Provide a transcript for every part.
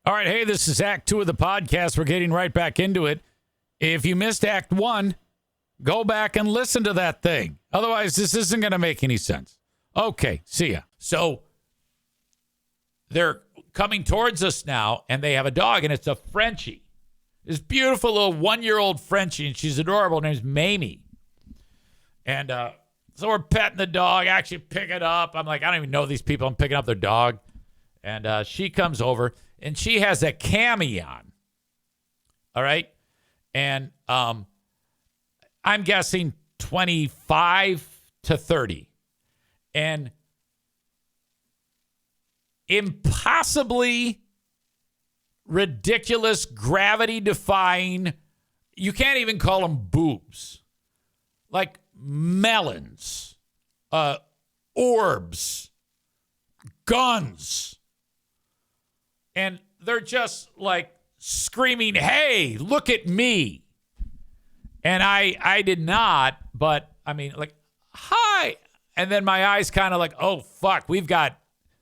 All right, hey, this is Act 2 of the podcast. We're getting right back into it. If you missed Act 1, go back and listen to that thing. Otherwise, this isn't going to make any sense. Okay, see ya. So they're coming towards us now, and they have a dog, and it's a Frenchie. This beautiful little 1-year-old Frenchie, and she's adorable. Her name's Mamie. And so we're petting the dog, actually pick it up. I'm like, I don't even know these people. I'm picking up their dog. And she comes over, and she has a cami on. All right? And I'm guessing 25 to 30. And impossibly ridiculous, gravity-defying, you can't even call them boobs. Like melons, orbs, guns. And they're just like screaming, hey, look at me. And I did not, but I mean, like, hi. And then my eyes kind of like, oh, fuck, you got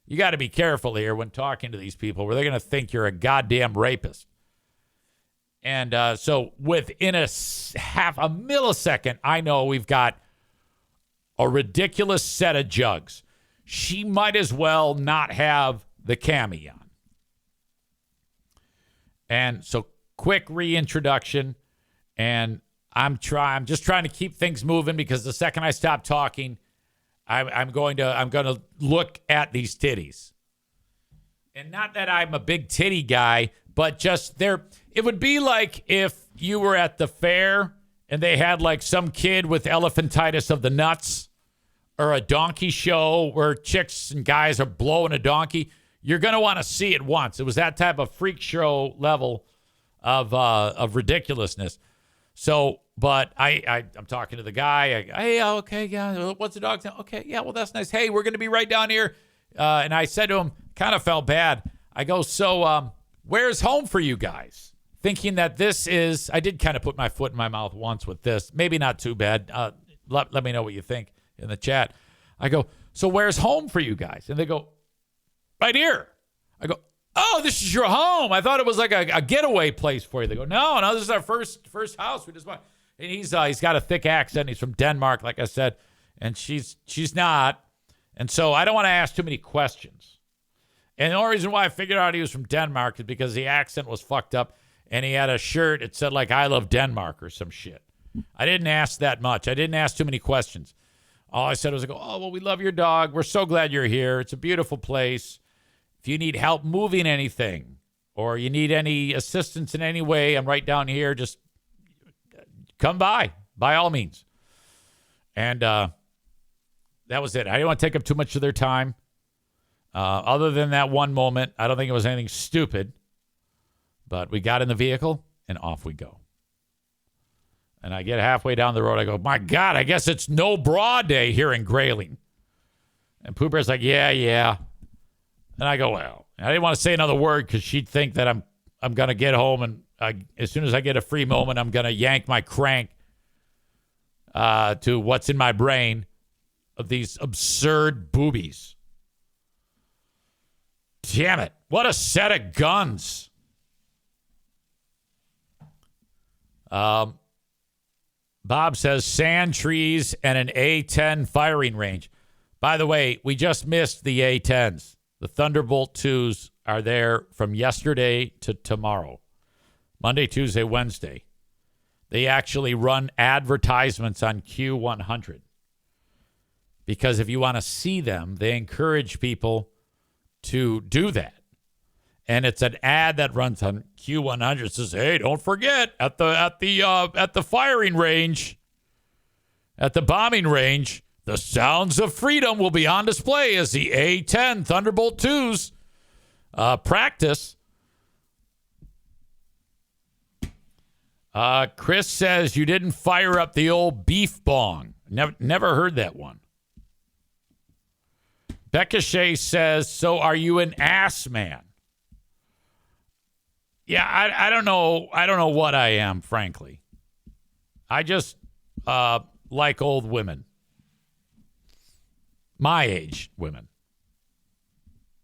to be careful here when talking to these people where they're going to think you're a goddamn rapist. And so within half a millisecond, I know we've got a ridiculous set of jugs. She might as well not have the cami on. And so quick reintroduction. And I'm just trying to keep things moving because the second I stop talking, I'm going to look at these titties. And not that I'm a big titty guy, but just it would be like if you were at the fair and they had like some kid with elephantitis of the nuts or a donkey show where chicks and guys are blowing a donkey. You're going to want to see it once. It was that type of freak show level of ridiculousness. So, but I'm talking to the guy. Hey, okay, yeah, what's the dog's name? Okay, yeah, well, that's nice. Hey, we're going to be right down here. And I said to him, kind of felt bad. I go, so where's home for you guys? Thinking that this is, I did kind of put my foot in my mouth once with this. Maybe not too bad. Let me know what you think in the chat. I go, so where's home for you guys? And they go, right here. I go, oh, this is your home. I thought it was like a getaway place for you. They go, no, this is our first house. We just bought. And he's got a thick accent. He's from Denmark, like I said, and she's not. And so I don't want to ask too many questions. And the only reason why I figured out he was from Denmark is because the accent was fucked up, and he had a shirt. It said like "I love Denmark" or some shit. I didn't ask that much. I didn't ask too many questions. All I said was, oh, well, we love your dog. We're so glad you're here. It's a beautiful place. If you need help moving anything or you need any assistance in any way, I'm right down here. Just come by all means. And that was it. I didn't want to take up too much of their time. Other than that one moment, I don't think it was anything stupid. But we got in the vehicle and off we go. And I get halfway down the road. I go, my God, I guess it's no bra day here in Grayling. And Pooh Bear's like, yeah. And I go, well, I didn't want to say another word because she'd think that I'm going to get home and as soon as I get a free moment, I'm going to yank my crank to what's in my brain of these absurd boobies. Damn it. What a set of guns. Bob says sand trees and an A-10 firing range. By the way, we just missed the A-10s. The Thunderbolt 2s are there from yesterday to tomorrow. Monday, Tuesday, Wednesday. They actually run advertisements on Q100. Because if you want to see them, they encourage people to do that. And it's an ad that runs on Q100. It says, hey, don't forget, at the firing range, at the bombing range, the sounds of freedom will be on display as the A-10 Thunderbolt 2s practice. Chris says you didn't fire up the old beef bong. Never heard that one. Becca Shea says, so are you an ass man? Yeah, I don't know. I don't know what I am, frankly. I just like old women. My age women,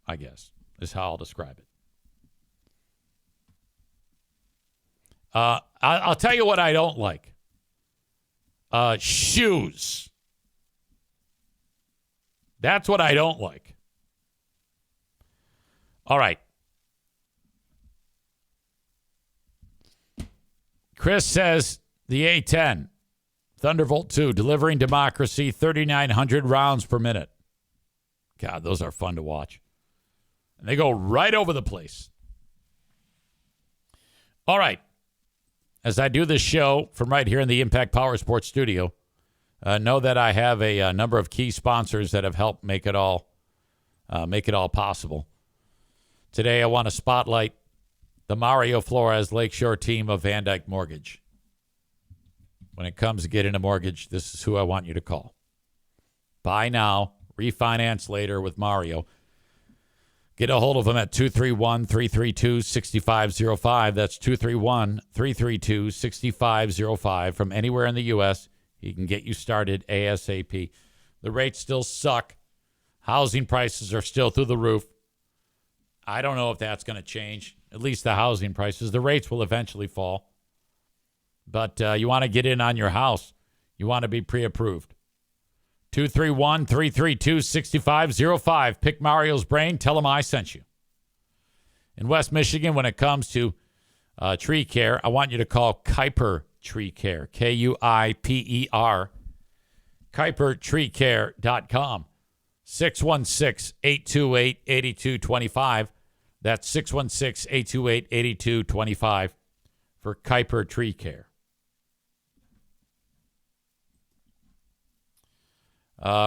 I guess, is how I'll describe it. I'll tell you what I don't like. Shoes. That's what I don't like. All right. Chris says the A-10, Thunderbolt 2, delivering democracy, 3,900 rounds per minute. God, those are fun to watch. And they go right over the place. All right. As I do this show from right here in the Impact Power Sports studio, know that I have a number of key sponsors that have helped make it all possible. Today, I want to spotlight the Mario Flores Lakeshore team of Van Dyke Mortgage. When it comes to getting a mortgage, this is who I want you to call. Buy now, refinance later with Mario. Get a hold of them at 231-332-6505. That's 231-332-6505. From anywhere in the U.S., he can get you started ASAP. The rates still suck. Housing prices are still through the roof. I don't know if that's going to change, at least the housing prices. The rates will eventually fall. But you want to get in on your house. You want to be pre-approved. 231-332-6505. Pick Mario's brain. Tell him I sent you. In West Michigan, when it comes to tree care, I want you to call Kuiper Tree Care. Kuiper. KuiperTreeCare.com. 616-828-8225. That's 616-828-8225 for Kuiper Tree Care.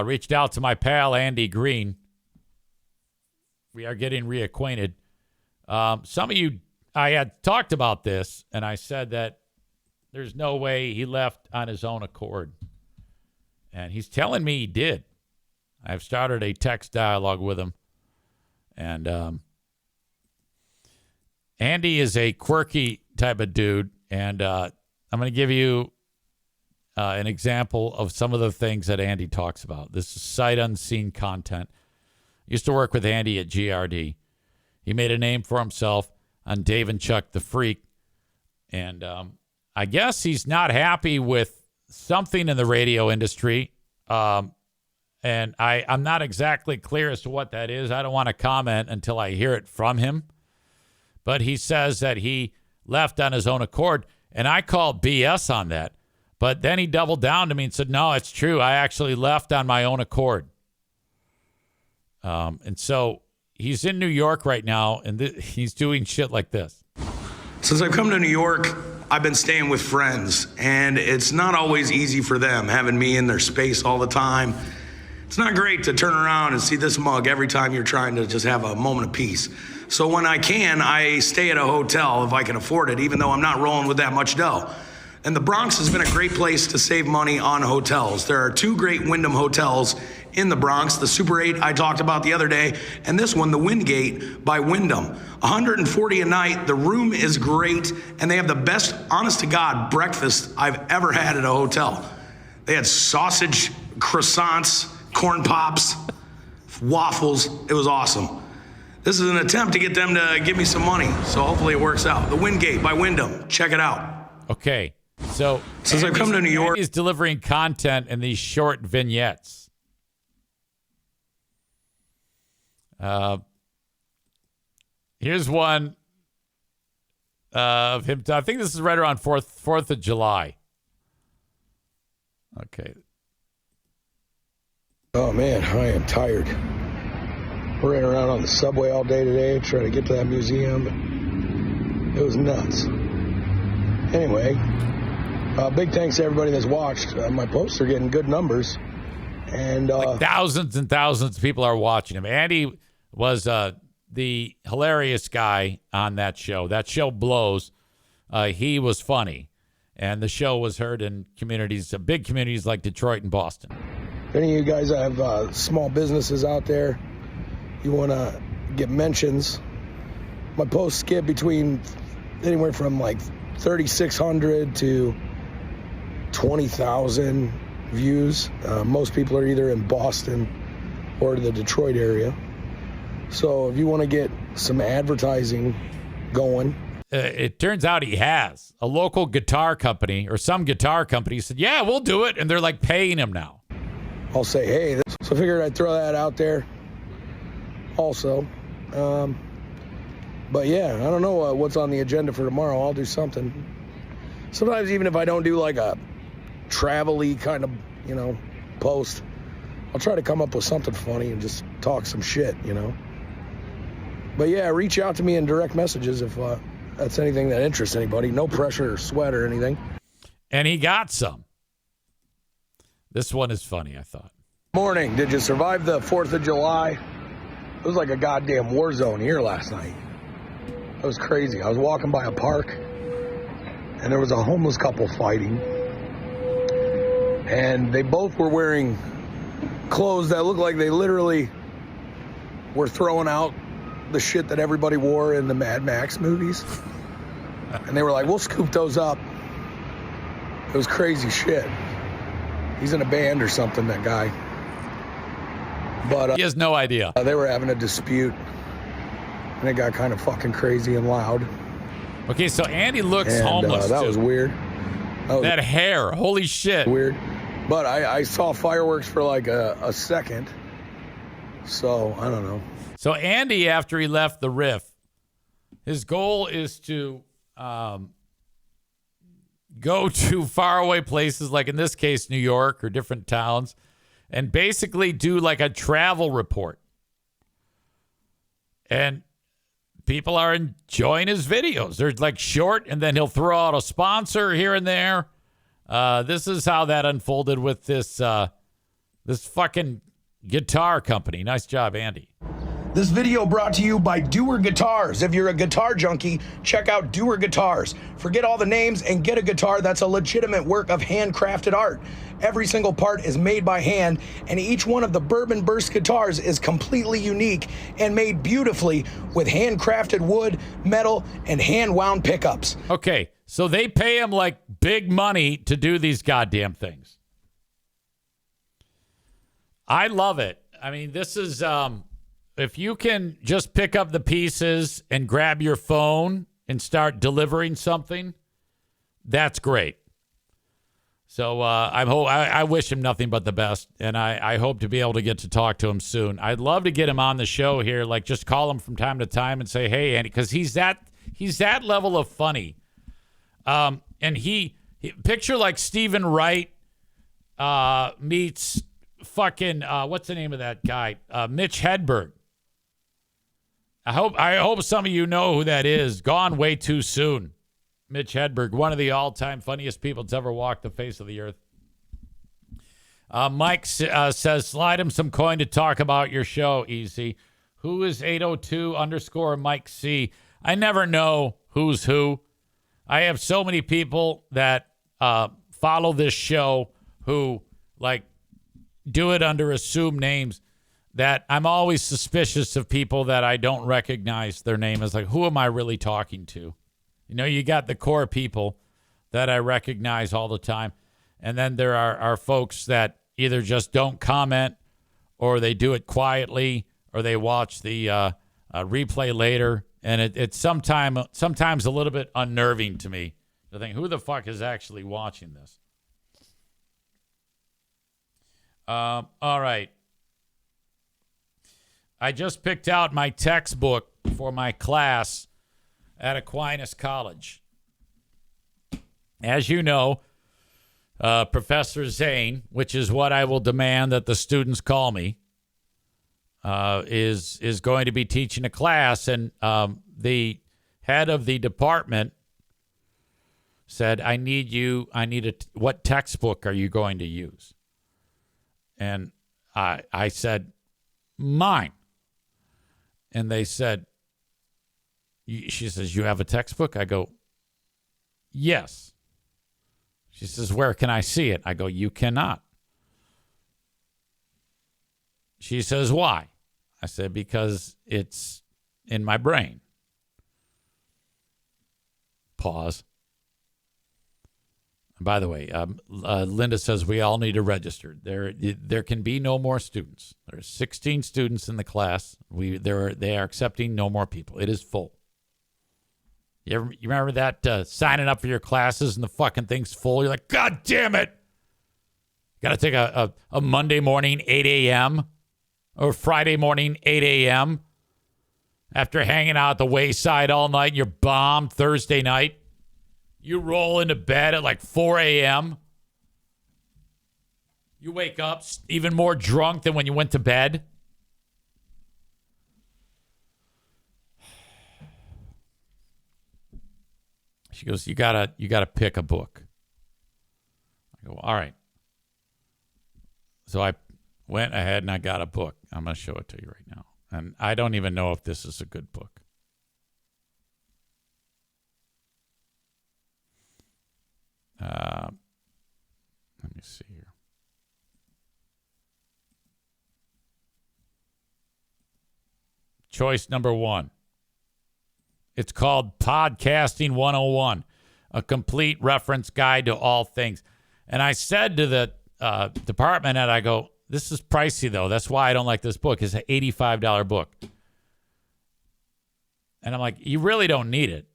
Reached out to my pal, Andy Green. We are getting reacquainted. Some of you, I had talked about this, and I said that there's no way he left on his own accord. And he's telling me he did. I've started a text dialogue with him. And Andy is a quirky type of dude. And I'm going to give you an example of some of the things that Andy talks about. This is sight unseen content. Used to work with Andy at GRD. He made a name for himself on Dave and Chuck the Freak. And I guess he's not happy with something in the radio industry. And I'm not exactly clear as to what that is. I don't want to comment until I hear it from him. But he says that he left on his own accord. And I called BS on that. But then he doubled down to me and said, no, it's true. I actually left on my own accord. And so he's in New York right now, and he's doing shit like this. Since I've come to New York, I've been staying with friends, and it's not always easy for them, having me in their space all the time. It's not great to turn around and see this mug every time you're trying to just have a moment of peace. So when I can, I stay at a hotel if I can afford it, even though I'm not rolling with that much dough. And the Bronx has been a great place to save money on hotels. There are two great Wyndham hotels in the Bronx, the Super 8 I talked about the other day, and this one, the Wingate by Wyndham. $140 a night, the room is great, and they have the best, honest-to-God, breakfast I've ever had at a hotel. They had sausage, croissants, corn pops, waffles. It was awesome. This is an attempt to get them to give me some money, so hopefully it works out. The Wingate by Wyndham. Check it out. Okay. So since I've come to New York, he's delivering content in these short vignettes. Here's one of him. I think this is right around 4th of July. Okay. Oh man, I am tired. Ran around on the subway all day today trying to get to that museum. It was nuts. Anyway, big thanks to everybody that's watched. My posts are getting good numbers. And like thousands and thousands of people are watching him. Andy was the hilarious guy on that show. That show blows. He was funny. And the show was heard in communities, big communities like Detroit and Boston. If any of you guys have small businesses out there, you want to get mentions, my posts get between anywhere from like 3,600 to 20,000 views. Most people are either in Boston or the Detroit area. So if you want to get some advertising going. it turns out he has. A local guitar company or some guitar company said, yeah, we'll do it. And they're like paying him now. I'll say, hey, so I figured I'd throw that out there also. But yeah, I don't know what's on the agenda for tomorrow. I'll do something. Sometimes even if I don't do like a travel-y kind of, post, I'll try to come up with something funny and just talk some shit, But yeah, reach out to me in direct messages if that's anything that interests anybody. No pressure or sweat or anything. And he got some. This one is funny, I thought. Morning. Did you survive the 4th of July? It was like a goddamn war zone here last night. It was crazy. I was walking by a park, and there was a homeless couple fighting. And they both were wearing clothes that looked like they literally were throwing out the shit that everybody wore in the Mad Max movies. And they were like, we'll scoop those up. It was crazy shit. He's in a band or something, that guy. But he has no idea. They were having a dispute, and it got kind of fucking crazy and loud. Okay, so Andy looks homeless, that too. was weird. That hair, holy shit. Weird. But I saw fireworks for like a second, so I don't know. So Andy, after he left the Riff, his goal is to go to faraway places, like in this case, New York or different towns, and basically do like a travel report. And people are enjoying his videos. They're like short, and then he'll throw out a sponsor here and there. This is how that unfolded with this fucking guitar company. Nice job, Andy. This video brought to you by Doer Guitars. If you're a guitar junkie, check out Doer Guitars. Forget all the names and get a guitar that's a legitimate work of handcrafted art. Every single part is made by hand, and each one of the Bourbon Burst guitars is completely unique and made beautifully with handcrafted wood, metal, and hand-wound pickups. Okay, so they pay him like big money to do these goddamn things. I love it. I mean, this is... if you can just pick up the pieces and grab your phone and start delivering something, that's great. So I wish him nothing but the best, and I hope to be able to get to talk to him soon. I'd love to get him on the show here, like just call him from time to time and say, hey, Andy, because he's that level of funny. And he picture like Stephen Wright meets fucking what's the name of that guy? Mitch Hedberg. I hope some of you know who that is. Gone way too soon. Mitch Hedberg, one of the all-time funniest people that's ever walked the face of the earth. Mike says, slide him some coin to talk about your show, Easy. Who is 802 _ Mike C? I never know who's who. I have so many people that follow this show who, like, do it under assumed names, that I'm always suspicious of people that I don't recognize their name. It's like, who am I really talking to? You got the core people that I recognize all the time. And then there are folks that either just don't comment, or they do it quietly, or they watch the replay later. And it's sometimes a little bit unnerving to me to think, who the fuck is actually watching this? All right. I just picked out my textbook for my class at Aquinas College. As you know, Professor Zane, which is what I will demand that the students call me, is going to be teaching a class, and the head of the department said, what textbook are you going to use? And I said, mine. And they said, she says, you have a textbook? I go, yes. She says, where can I see it? I go, you cannot. She says, why? I said, because it's in my brain. Pause. By the way, Linda says we all need to register. There can be no more students. There's 16 students in the class. They are accepting no more people. It is full. You remember that signing up for your classes and the fucking thing's full? You're like, God damn it. Got to take a Monday morning, 8 a.m. or Friday morning, 8 a.m. after hanging out at the wayside all night and you're bombed Thursday night. You roll into bed at like 4 a.m. You wake up even more drunk than when you went to bed. She goes, you gotta pick a book. I go, all right. So I went ahead and I got a book. I'm going to show it to you right now. And I don't even know if this is a good book. Let me see here. Choice number 1. It's called Podcasting 101, a complete reference guide to all things. And I said to the department head, I go, this is pricey, though. That's why I don't like this book. It's an $85 book. And I'm like, you really don't need it.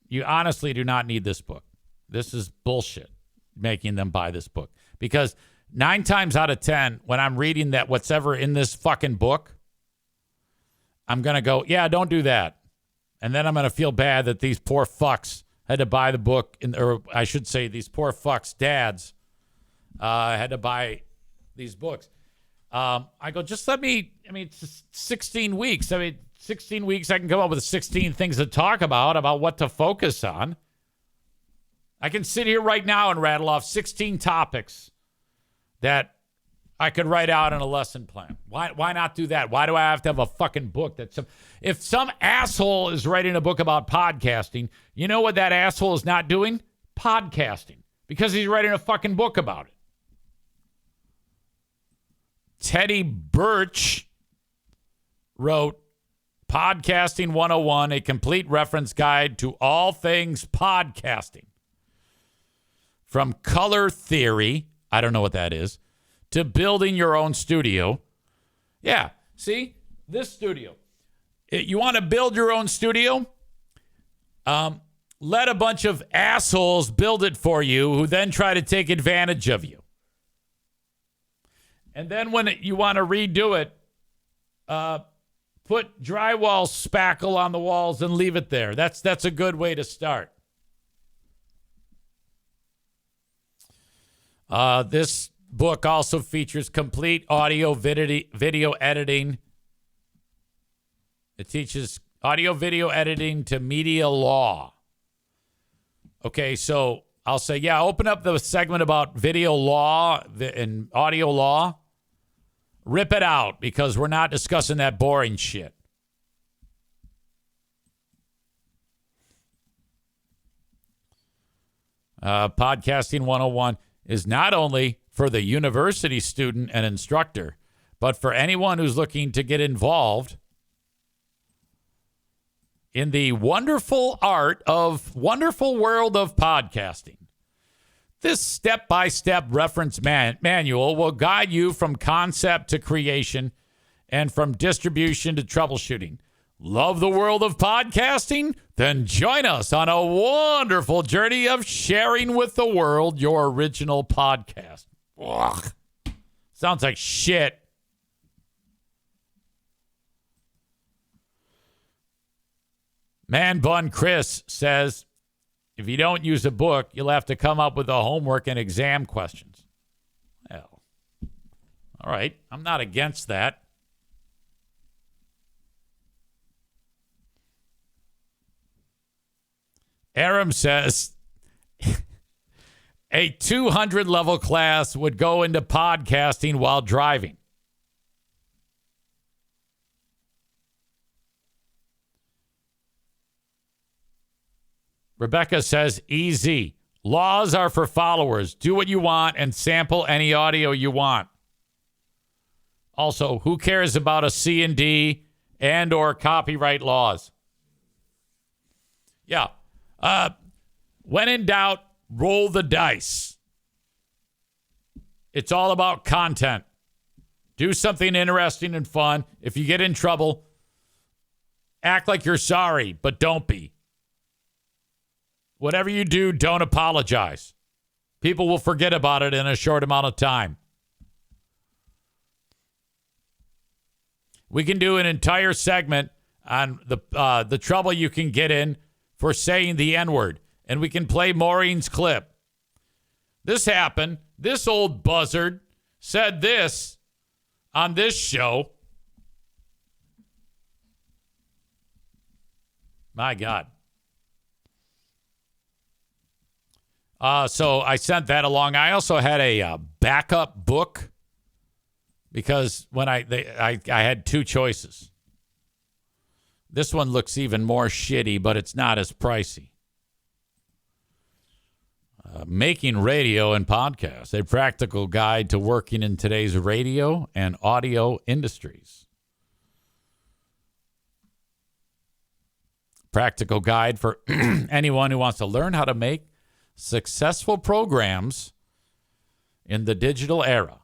You honestly do not need this book. This is bullshit, making them buy this book. Because 9 times out of 10, when I'm reading that what's ever in this fucking book, I'm going to go, yeah, don't do that. And then I'm going to feel bad that these poor fucks had to buy the book, or I should say these poor fucks' dads had to buy these books. I go, just let me, it's 16 weeks. 16 weeks, I can come up with 16 things to talk about what to focus on. I can sit here right now and rattle off 16 topics that I could write out in a lesson plan. Why not do that? Why do I have to have a fucking book if some asshole is writing a book about podcasting, you know what that asshole is not doing? Podcasting. Because he's writing a fucking book about it. Teddy Birch wrote Podcasting 101, a complete reference guide to all things podcasting. From color theory, I don't know what that is, to building your own studio. Yeah, see? This studio. You want to build your own studio? Let a bunch of assholes build it for you who then try to take advantage of you. And then when you want to redo it, put drywall spackle on the walls and leave it there. That's a good way to start. This book also features complete audio video editing. It teaches audio video editing to media law. Okay, so I'll say, yeah, open up the segment about video law and audio law. Rip it out because we're not discussing that boring shit. Podcasting 101 is not only for the university student and instructor, but for anyone who's looking to get involved in the wonderful world of podcasting. This step-by-step reference manual will guide you from concept to creation and from distribution to troubleshooting. Love the world of podcasting? Then join us on a wonderful journey of sharing with the world your original podcast. Ugh. Sounds like shit. Man Bun Chris says, if you don't use a book, you'll have to come up with the homework and exam questions. Well, all right. I'm not against that. Aram says, a 200 level class would go into podcasting while driving. Rebecca says, easy. Laws are for followers. Do what you want and sample any audio you want. Also, who cares about a C&D and or copyright laws? Yeah. When in doubt, roll the dice. It's all about content. Do something interesting and fun. If you get in trouble, act like you're sorry, but don't be. Whatever you do, don't apologize. People will forget about it in a short amount of time. We can do an entire segment on the trouble you can get in for saying the N-word. And we can play Maureen's clip. This happened. This old buzzard said this on this show. My God. So I sent that along. I also had a backup book because when I had two choices. This one looks even more shitty, but it's not as pricey. Making Radio and Podcasts, a practical guide to working in today's radio and audio industries. Practical guide for anyone who wants to learn how to make successful programs in the digital era.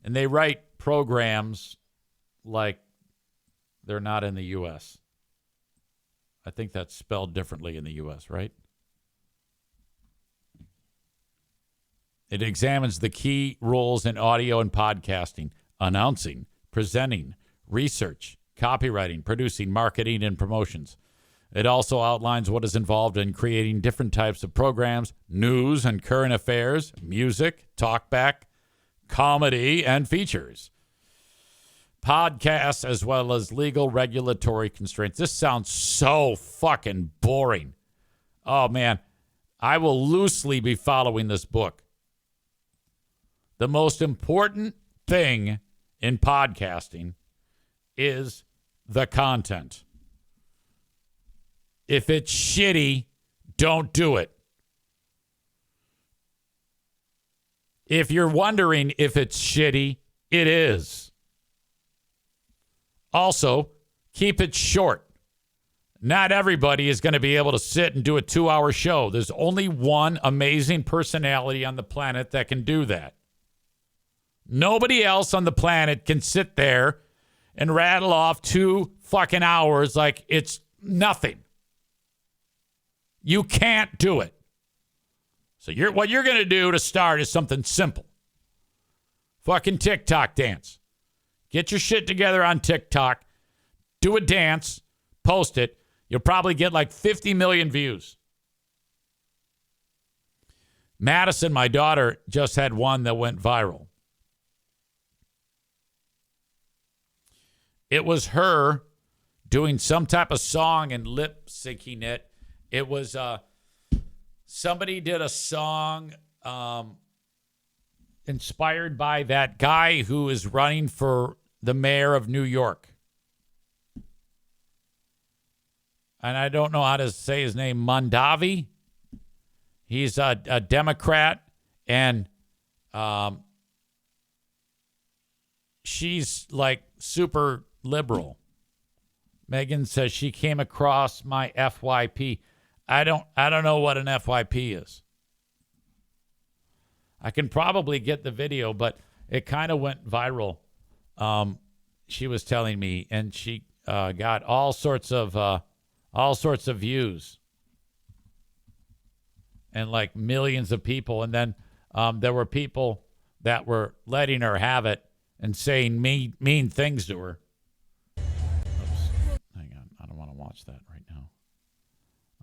And they write programs like they're not in the U.S. I think that's spelled differently in the U.S., right? It examines the key roles in audio and podcasting: announcing, presenting, research, copywriting, producing, marketing, and promotions. It also outlines what is involved in creating different types of programs: news and current affairs, music, talkback, comedy, and features. Podcasts, as well as legal regulatory constraints. This sounds so fucking boring. Oh, man. I will loosely be following this book. The most important thing in podcasting is the content. If it's shitty, don't do it. If you're wondering if it's shitty, it is. Also, keep it short. Not everybody is going to be able to sit and do a 2-hour show. There's only one amazing personality on the planet that can do that. Nobody else on the planet can sit there and rattle off 2 fucking hours like it's nothing. You can't do it. So what you're going to do to start is something simple. Fucking TikTok dance. Get your shit together on TikTok. Do a dance. Post it. You'll probably get like 50 million views. Madison, my daughter, just had one that went viral. It was her doing some type of song and lip syncing it. It was somebody did a song inspired by that guy who is running for the mayor of New York. And I don't know how to say his name, Mondavi. He's a Democrat, and she's like super liberal. Megan says she came across my FYP. I don't know what an FYP is. I can probably get the video, but it kind of went viral. She was telling me, and she got all sorts of views, and like millions of people. And then there were people that were letting her have it and saying mean things to her. Hang on, I don't want to watch that right now.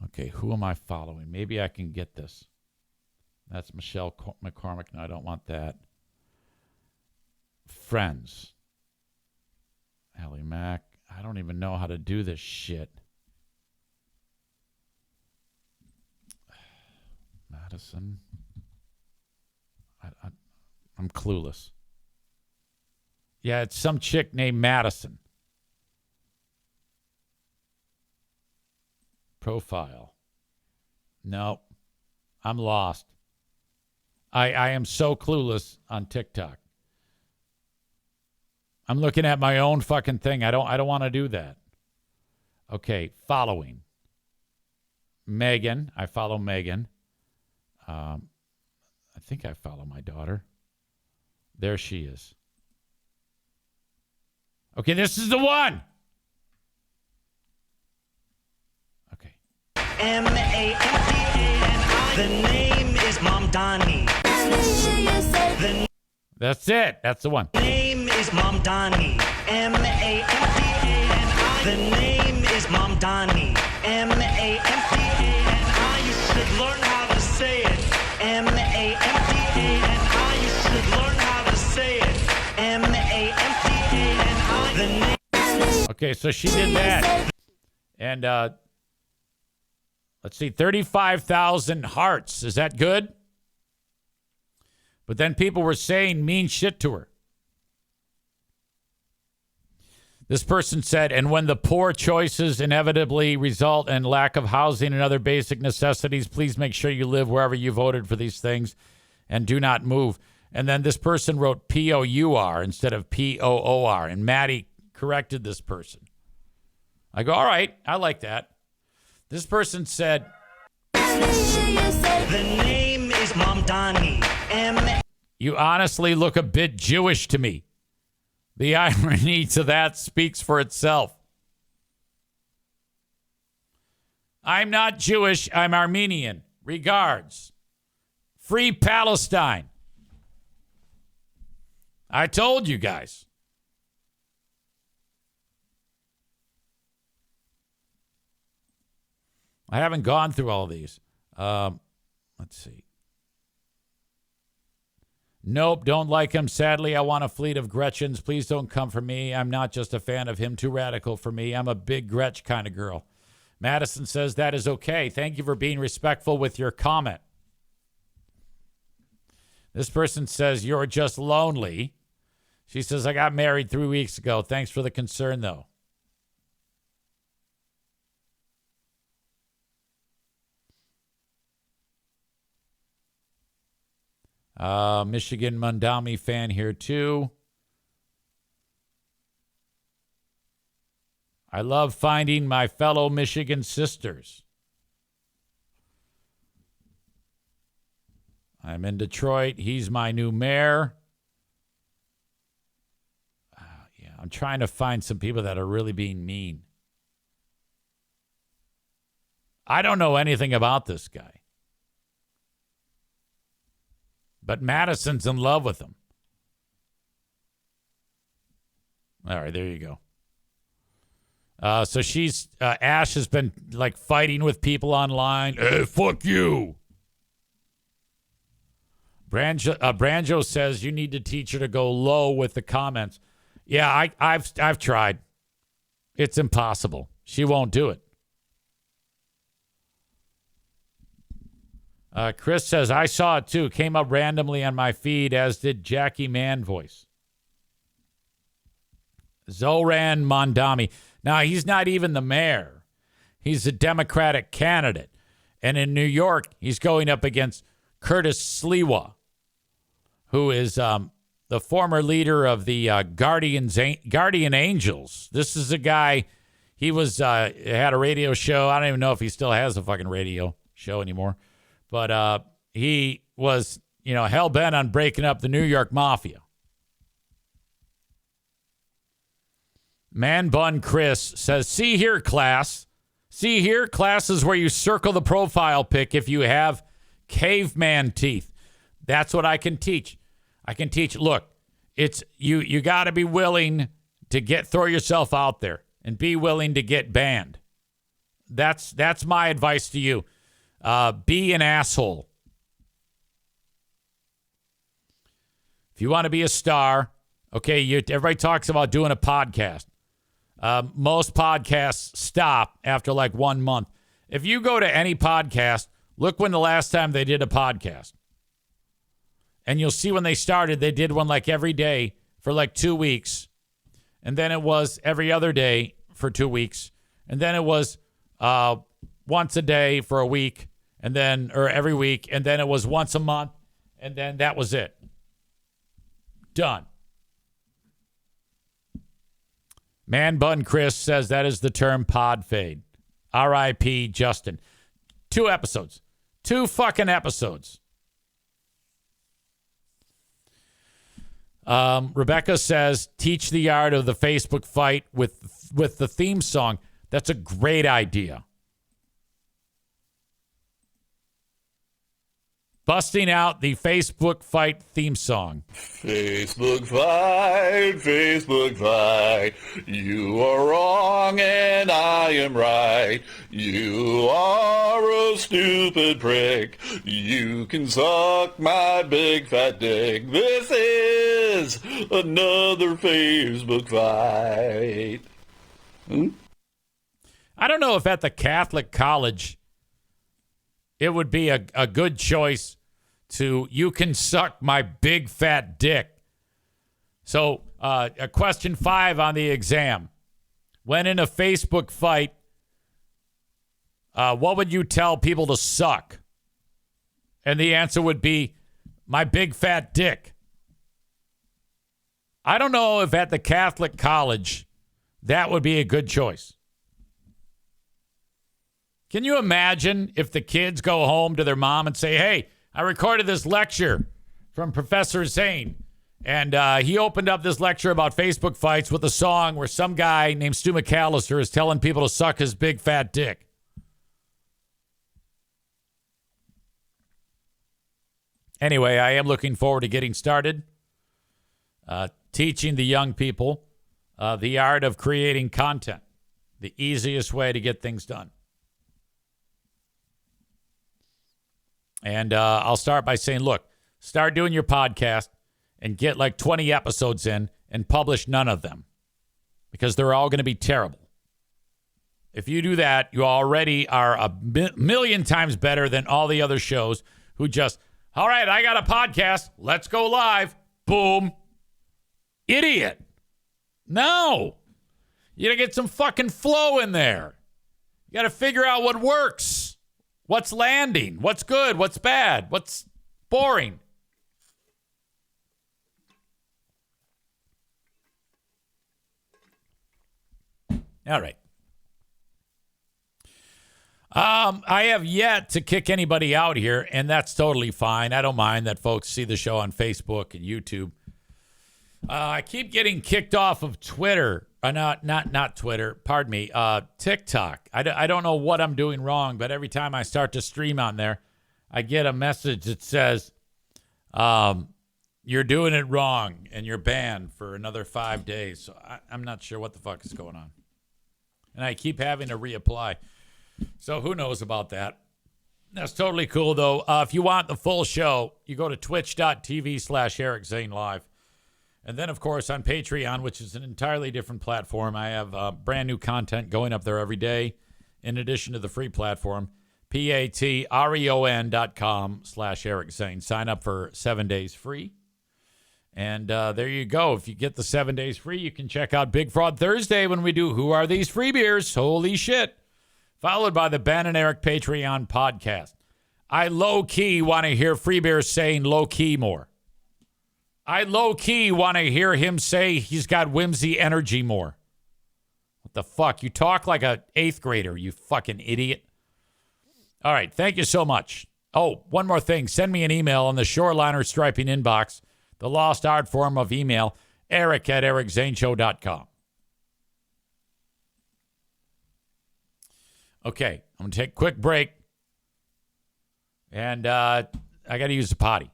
Okay, who am I following? Maybe I can get this. That's Michelle McCormick. No, I don't want that. Friends. Allie Mack. I don't even know how to do this shit. Madison. I'm clueless. Yeah, it's some chick named Madison. Profile. No, I'm lost. I am so clueless on TikTok. I'm looking at my own fucking thing. I don't want to do that. Okay, following. Megan. I follow Megan. I think I follow my daughter. There she is. Okay, this is the one. Okay. MANTA The name is Mamdani. That's it. That's the one. The name is Mamdani. M-A-M-D-A-N-I. The name is Mamdani. M-A-M-D-A-N-I. You should learn how to say it. M-A-M-D-A-N-I. You should learn how to say it. M-A-M-D-A-N-I. The name. Okay, so she did that. And let's see, 35,000 hearts. Is that good? But then people were saying mean shit to her. This person said, and when the poor choices inevitably result in lack of housing and other basic necessities, please make sure you live wherever you voted for these things and do not move. And then this person wrote P-O-U-R instead of P-O-O-R. And Maddie corrected this person. I go, all right, I like that. This person said, The name is Mamdani. you honestly look a bit Jewish to me. The irony to that speaks for itself. I'm not Jewish. I'm Armenian. Regards. Free Palestine. I told you guys. I haven't gone through all these. Let's see. Nope, don't like him. Sadly, I want a fleet of Gretchens. Please don't come for me. I'm not just a fan of him. Too radical for me. I'm a big Gretch kind of girl. Madison says that is okay. Thank you for being respectful with your comment. This person says you're just lonely. She says, I got married 3 weeks ago. Thanks for the concern, though. Michigan Mundami fan here, too. I love finding my fellow Michigan sisters. I'm in Detroit. He's my new mayor. Yeah, I'm trying to find some people that are really being mean. I don't know anything about this guy. But Madison's in love with him. All right, there you go. So she's, Ash has been like fighting with people online. Hey, fuck you. Branjo says you need to teach her to go low with the comments. Yeah, I've tried. It's impossible. She won't do it. Chris says, I saw it too. Came up randomly on my feed, as did Jackie Man Voice. Zoran Mondami. Now, he's not even the mayor. He's a Democratic candidate. And in New York, he's going up against Curtis Sliwa, who is the former leader of the Guardian Angels. This is a guy, he was had a radio show. I don't even know if he still has a fucking radio show anymore. But he was, hell-bent on breaking up the New York Mafia. Man Bun Chris says, see here, class. See here, class is where you circle the profile pic if you have caveman teeth. That's what I can teach. I can teach, look, it's you got to be willing to throw yourself out there and be willing to get banned. That's my advice to you. Be an asshole. If you want to be a star, okay, everybody talks about doing a podcast. Most podcasts stop after like 1 month. If you go to any podcast, look when the last time they did a podcast. And you'll see when they started, they did one like every day for like 2 weeks. And then it was every other day for 2 weeks. And then it was once a day for a week. And then, or every week. And then it was once a month. And then that was it. Done. Man Bun Chris says that is the term pod fade. R.I.P. Justin. 2 episodes. 2 fucking episodes. Rebecca says, teach the art of the Facebook fight with the theme song. That's a great idea. busting out the Facebook fight theme song. Facebook fight. You are wrong and I am right. You are a stupid prick. You can suck my big fat dick. This is another Facebook fight. I don't know if at the Catholic college it would be a good choice to "you can suck my big fat dick." So, question 5 on the exam. When in a Facebook fight, what would you tell people to suck? And the answer would be, "my big fat dick." I don't know if at the Catholic college that would be a good choice. Can you imagine if the kids go home to their mom and say, "Hey, I recorded this lecture from Professor Zane, and he opened up this lecture about Facebook fights with a song where some guy named Stu McAllister is telling people to suck his big fat dick." Anyway, I am looking forward to getting started, teaching the young people the art of creating content, the easiest way to get things done. And I'll start by saying, look, start doing your podcast and get like 20 episodes in and publish none of them because they're all going to be terrible. If you do that, you already are a million times better than all the other shows who just, all right, I got a podcast. Let's go live. Boom. Idiot. No. You got to get some fucking flow in there. You got to figure out what works. What's landing? What's good? What's bad? What's boring? All right. I have yet to kick anybody out here, and that's totally fine. I don't mind that folks see the show on Facebook and YouTube. I keep getting kicked off of Twitter. Not Twitter. Pardon me. TikTok. I don't know what I'm doing wrong, but every time I start to stream on there, I get a message that says, "You're doing it wrong, and you're banned for another 5 days." So I'm not sure what the fuck is going on, and I keep having to reapply. So who knows about that? That's totally cool, though. If you want the full show, you go to twitch.tv/Eric Zane Live. And then, of course, on Patreon, which is an entirely different platform, I have brand new content going up there every day, in addition to the free platform, patreon.com/Eric Zane. Sign up for 7 days free. And there you go. If you get the 7 days free, you can check out Big Fraud Thursday when we do Who Are These Free Beers? Holy shit. Followed by the Ben and Eric Patreon podcast. I low-key want to hear Free Beers saying low-key more. I low-key want to hear him say he's got whimsy energy more. What the fuck? You talk like an 8th grader, you fucking idiot. All right, thank you so much. Oh, one more thing. Send me an email on the Shoreliner Striping inbox, the lost art form of email, eric@ericzaneshow.com. Okay, I'm going to take a quick break. And I got to use the potty.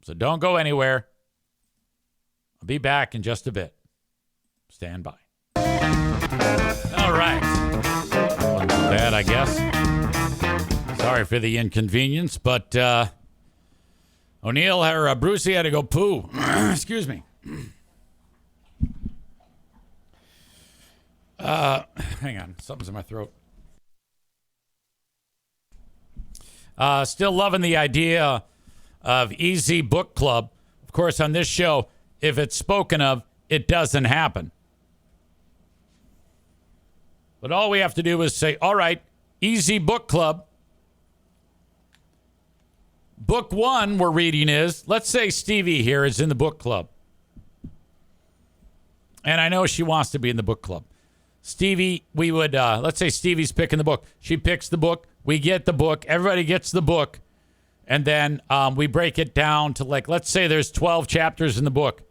So don't go anywhere. I'll be back in just a bit. Stand by. All right. Wasn't bad, I guess. Sorry for the inconvenience, but O'Neill or Brucey had to go poo. Excuse me. Hang on. Something's in my throat. Still loving the idea of Easy Book Club. Of course, on this show, if it's spoken of, it doesn't happen. But all we have to do is say, all right, Easy Book Club. Book 1 we're reading is, let's say Stevie here is in the book club. And I know she wants to be in the book club. Stevie, we would, let's say Stevie's picking the book. She picks the book. We get the book. Everybody gets the book. And then we break it down to, like, let's say there's 12 chapters in the book.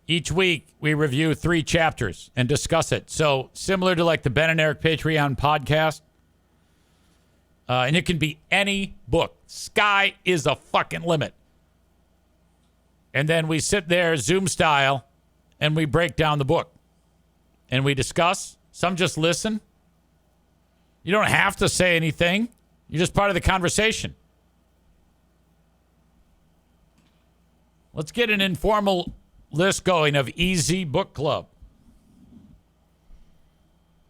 Each week, we review 3 chapters and discuss it. So similar to like the Ben and Eric Patreon podcast, And it can be any book. Sky is a fucking limit. And then we sit there, Zoom style, and we break down the book. And we discuss. Some just listen. You don't have to say anything. You're just part of the conversation. Let's get an informal list going of Easy Book Club.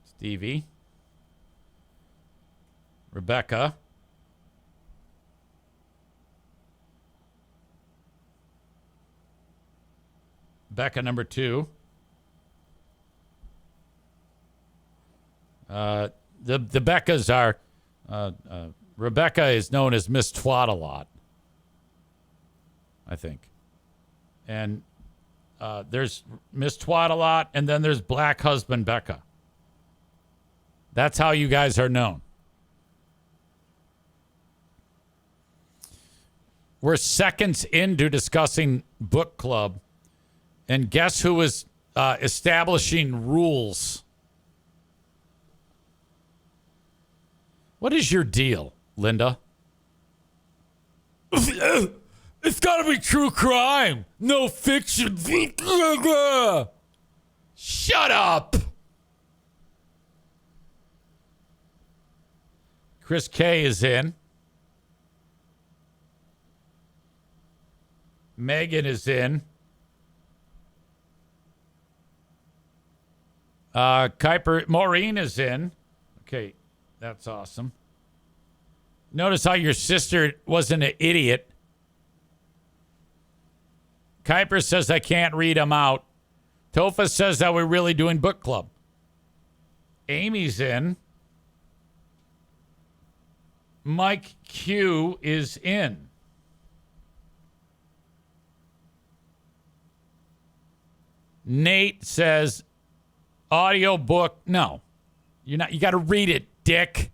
Stevie. Rebecca. Becca number 2. The Beccas are, Rebecca is known as Miss Twat-a-lot, I think. And there's Miss Twat-a-lot, and then there's Black Husband Becca. That's how you guys are known. We're seconds into discussing book club, and guess who is establishing rules? What is your deal, Linda? It's got to be true crime, no fiction. Shut up. Chris K is in. Megan is in. Kuiper, Maureen is in. Okay, that's awesome. Notice how your sister wasn't an idiot. Kuiper says I can't read them out. Tofa says that we're really doing book club. Amy's in. Mike Q is in. Nate says audio book. No. You're not. You got to read it, dick.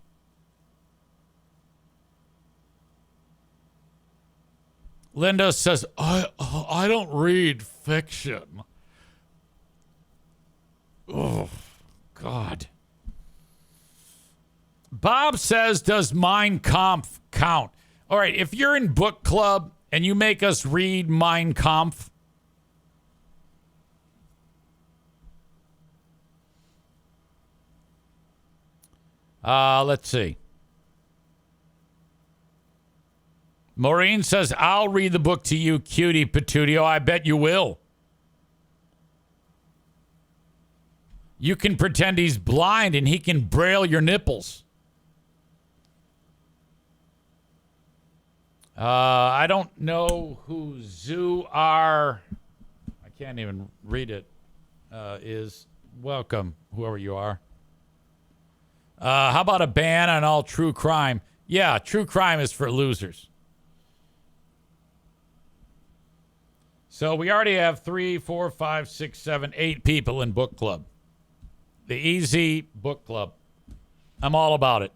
Linda says I don't read fiction. Oh, God. Bob says, does Mein Kampf count? All right, if you're in book club and you make us read Mein Kampf, let's see. Maureen says, I'll read the book to you, cutie patootie. I bet you will. You can pretend he's blind and he can braille your nipples. I don't know who Zoo R. I can't even read it. Is. Welcome, whoever you are. How about a ban on all true crime? Yeah, true crime is for losers. So we already have 3, 4, 5, 6, 7, 8 people in book club. The Easy Book Club. I'm all about it.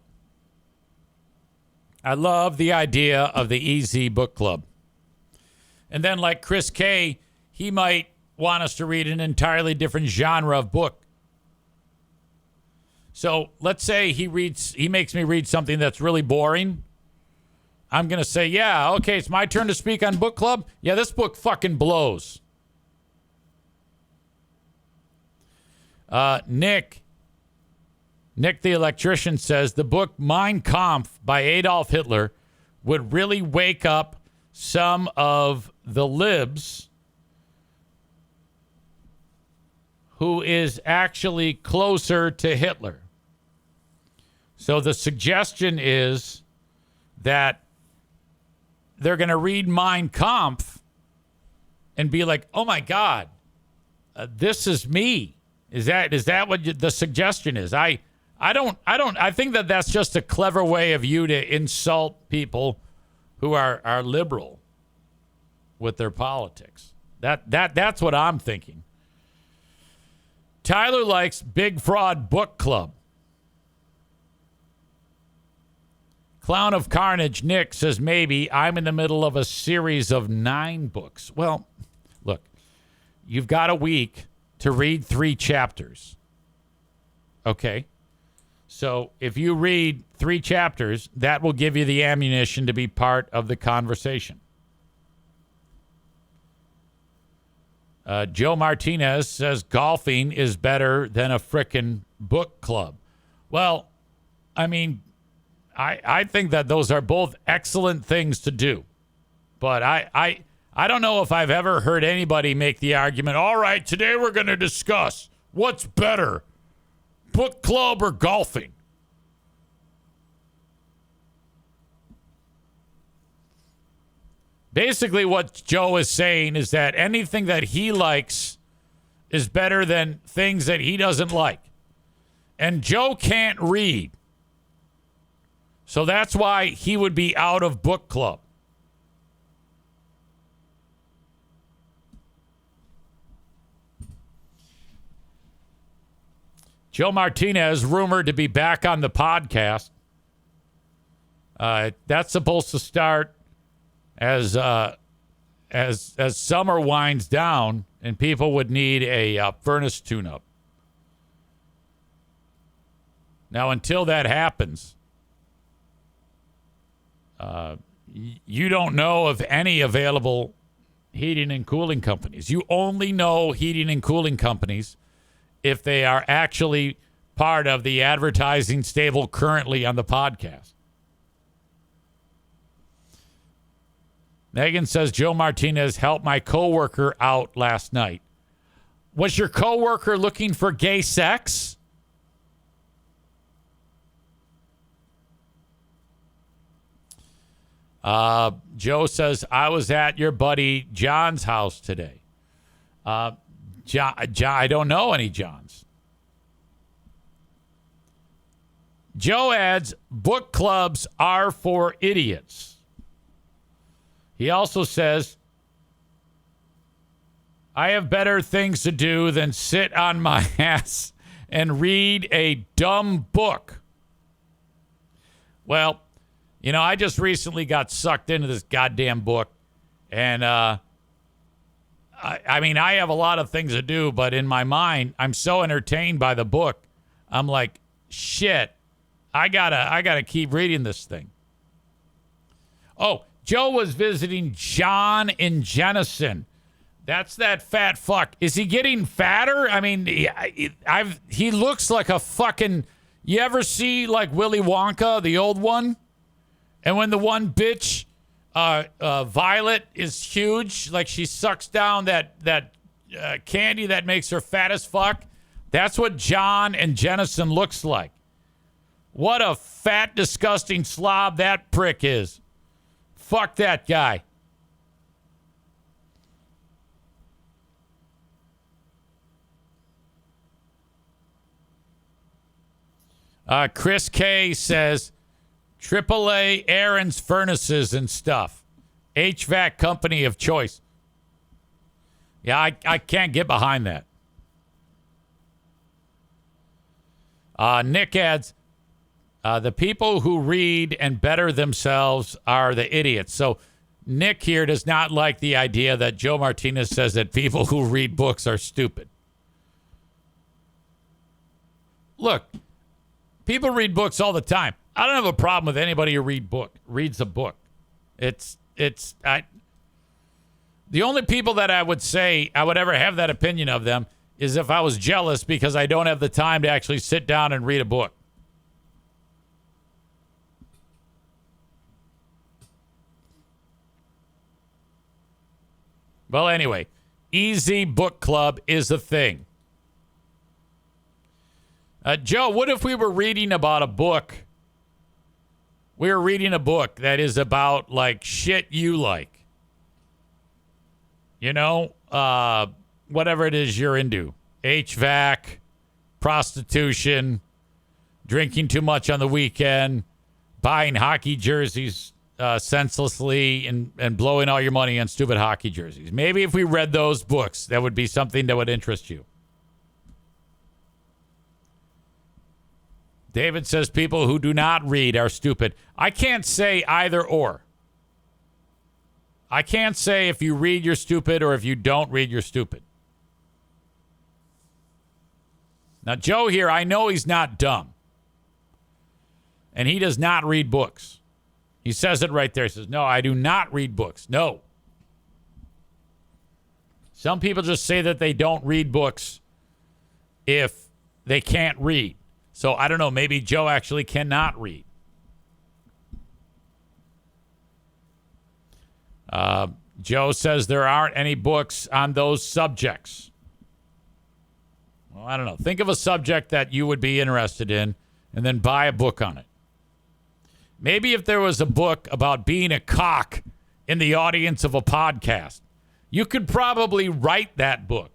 I love the idea of the Easy Book Club. And then like Chris K, he might want us to read an entirely different genre of book. So let's say he makes me read something that's really boring. I'm going to say, yeah, okay, it's my turn to speak on book club. Yeah, this book fucking blows. Nick the electrician says the book Mein Kampf by Adolf Hitler would really wake up some of the libs who is actually closer to Hitler. So the suggestion is that they're going to read Mein Kampf and be like, oh my God, this is me. Is that what the suggestion is? I think that that's just a clever way of you to insult people who are liberal with their politics. That's what I'm thinking. Tyler likes Big Fraud Book Club. Clown of Carnage Nick says maybe I'm in the middle of a series of 9 books. Well, look, you've got a week to read 3 chapters. Okay. So if you read 3 chapters, that will give you the ammunition to be part of the conversation. Joe Martinez says golfing is better than a frickin' book club. Well, I mean, I think that those are both excellent things to do. But I don't know if I've ever heard anybody make the argument, all right, today we're going to discuss what's better, book club or golfing. Basically, what Joe is saying is that anything that he likes is better than things that he doesn't like. And Joe can't read. So that's why he would be out of book club. Joe Martinez rumored to be back on the podcast. That's supposed to start as summer winds down and people would need a furnace tune-up. Now, until that happens, you don't know of any available heating and cooling companies. You only know heating and cooling companies if they are actually part of the advertising stable currently on the podcast. Megan says, Joe Martinez helped my coworker out last night. Was your coworker looking for gay sex? Joe says, I was at your buddy John's house today. John, I don't know any Johns. Joe adds, book clubs are for idiots. He also says, I have better things to do than sit on my ass and read a dumb book. Well, you know, I just recently got sucked into this goddamn book. And, I mean, I have a lot of things to do, but in my mind, I'm so entertained by the book. I'm like, shit, I gotta keep reading this thing. Oh, Joe was visiting John in Jenison. That's that fat fuck. Is he getting fatter? I mean, he looks like a fucking. You ever see like Willy Wonka, the old one? And when the one bitch, Violet, is huge, like she sucks down that candy that makes her fat as fuck. That's what John and Jenison looks like. What a fat, disgusting slob that prick is. Fuck that guy. Chris K says, AAA Aaron's Furnaces and stuff. HVAC company of choice. Yeah, I can't get behind that. Nick adds, the people who read and better themselves are the idiots. So Nick here does not like the idea that Joe Martinez says that people who read books are stupid. Look, people read books all the time. I don't have a problem with anybody who reads a book. The only people that I would say I would ever have that opinion of them is if I was jealous because I don't have the time to actually sit down and read a book. Well, anyway, Easy Book Club is a thing. Joe, what if we were reading about a book? We were reading a book that is about, like, shit you like. You know, whatever it is you're into. HVAC, prostitution, drinking too much on the weekend, buying hockey jerseys senselessly and blowing all your money on stupid hockey jerseys. Maybe if we read those books, that would be something that would interest you. David says people who do not read are stupid. I can't say either or. I can't say if you read, you're stupid, or if you don't read, you're stupid. Now, Joe here, I know he's not dumb. And he does not read books. He says it right there. He says, no, I do not read books. No. Some people just say that they don't read books if they can't read. So I don't know. Maybe Joe actually cannot read. Joe says there aren't any books on those subjects. Well, I don't know. Think of a subject that you would be interested in and then buy a book on it. Maybe if there was a book about being a cock in the audience of a podcast, you could probably write that book.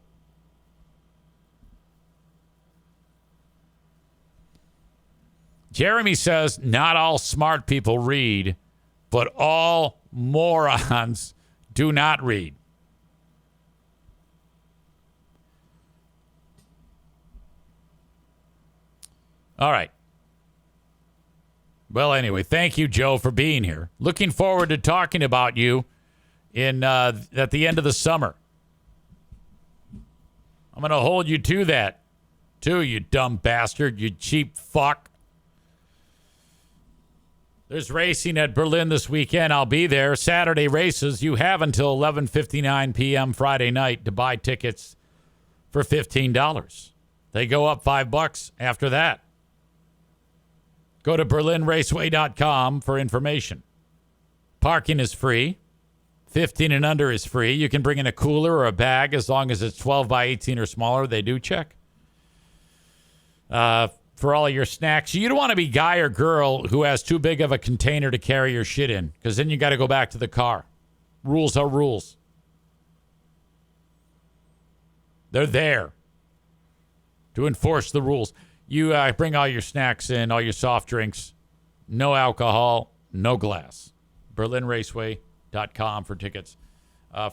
Jeremy says not all smart people read, but all morons do not read. All right. Well, anyway, thank you, Joe, for being here. Looking forward to talking about you at the end of the summer. I'm going to hold you to that, too, you dumb bastard, you cheap fuck. There's racing at Berlin this weekend. I'll be there. Saturday races. You have until 11:59 p.m. Friday night to buy tickets for $15. They go up $5 after that. Go to berlinraceway.com for information. Parking is free. 15 and under is free. You can bring in a cooler or a bag as long as it's 12 by 18 or smaller. They do check. For all of your snacks. You don't want to be guy or girl who has too big of a container to carry your shit in, because then you got to go back to the car. Rules are rules. They're there to enforce the rules. You bring all your snacks in, all your soft drinks. No alcohol, no glass. BerlinRaceway.com for tickets.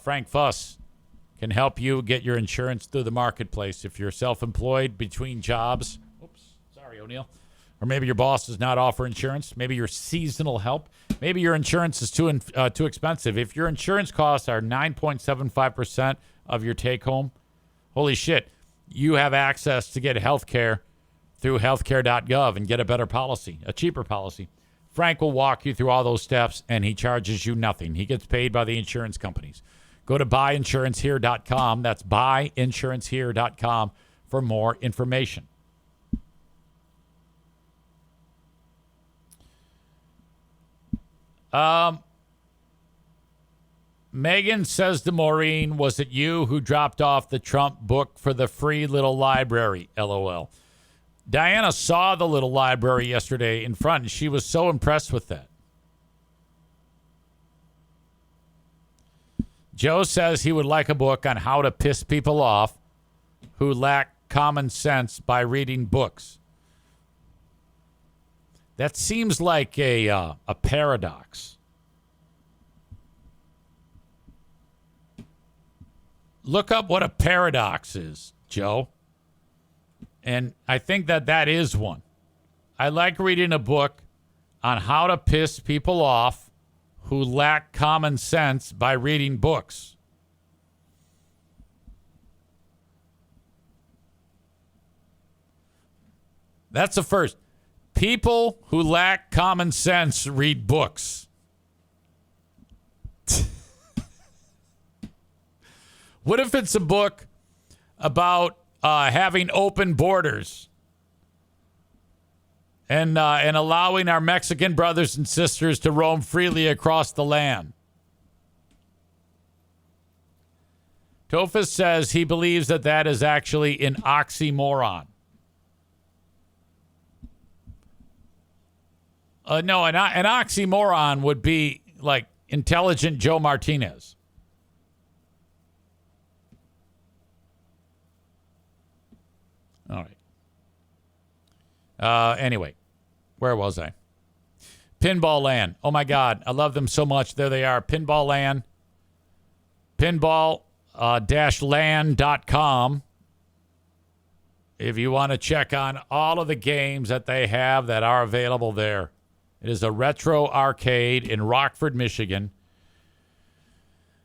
Frank Fuss can help you get your insurance through the marketplace. If you're self-employed between jobs, O'Neill, or maybe your boss does not offer insurance. Maybe your seasonal help. Maybe your insurance is too expensive. If your insurance costs are 9.75% of your take-home, holy shit, you have access to get health care through healthcare.gov and get a better policy, a cheaper policy. Frank will walk you through all those steps, and he charges you nothing. He gets paid by the insurance companies. Go to buyinsurancehere.com. That's buyinsurancehere.com for more information. Megan says to Maureen, was it you who dropped off the Trump book for the free little library? LOL. Diana saw the little library yesterday in front, and she was so impressed with that. Joe says he would like a book on how to piss people off who lack common sense by reading books. That seems like a paradox. Look up what a paradox is, Joe. And I think that is one. I like reading a book on how to piss people off who lack common sense by reading books. That's the first. People who lack common sense read books. What if it's a book about having open borders and allowing our Mexican brothers and sisters to roam freely across the land? Tofus says he believes that is actually an oxymoron. No, an oxymoron would be like intelligent Joe Martinez. All right. Anyway, where was I? Pinball Land. Oh, my God. I love them so much. There they are. Pinball Land. Pinball-land.com. If you want to check on all of the games that they have that are available there. It is a retro arcade in Rockford, Michigan.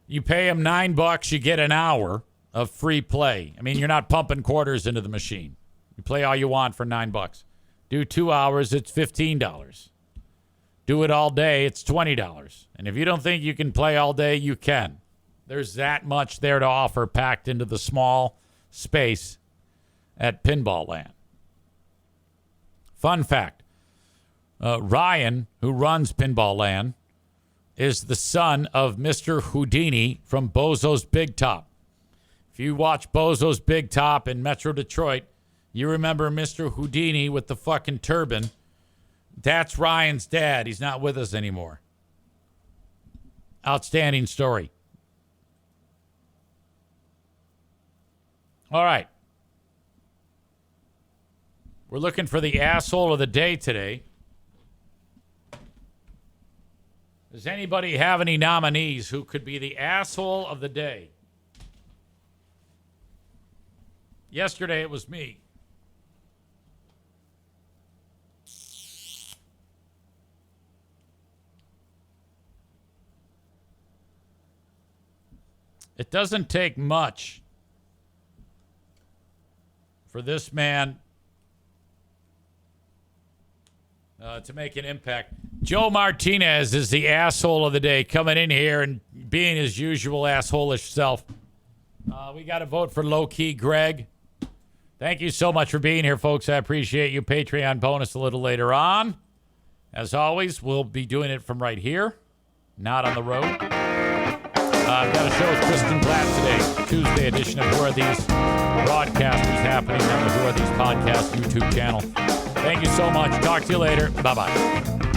You pay them $9, you get an hour of free play. I mean, you're not pumping quarters into the machine. You play all you want for $9. Do 2 hours, it's $15. Do it all day, it's $20. And if you don't think you can play all day, you can. There's that much there to offer packed into the small space at Pinball Land. Fun fact, Ryan, who runs Pinball Land, is the son of Mr. Houdini from Bozo's Big Top. If you watch Bozo's Big Top in Metro Detroit, you remember Mr. Houdini with the fucking turban. That's Ryan's dad. He's not with us anymore. Outstanding story. All right. We're looking for the asshole of the day today. Does anybody have any nominees who could be the asshole of the day? Yesterday it was me. It doesn't take much for this man to make an impact. Joe Martinez is the asshole of the day, coming in here and being his usual asshole-ish self. We got to vote for low-key Greg. Thank you so much for being here, folks. I appreciate you. Patreon bonus a little later on. As always, we'll be doing it from right here, not on the road. I've got a show with Kristen Platt today, Tuesday edition of Who Are These Broadcasters, happening on the Who Are These Podcast YouTube channel. Thank you so much. Talk to you later. Bye-bye.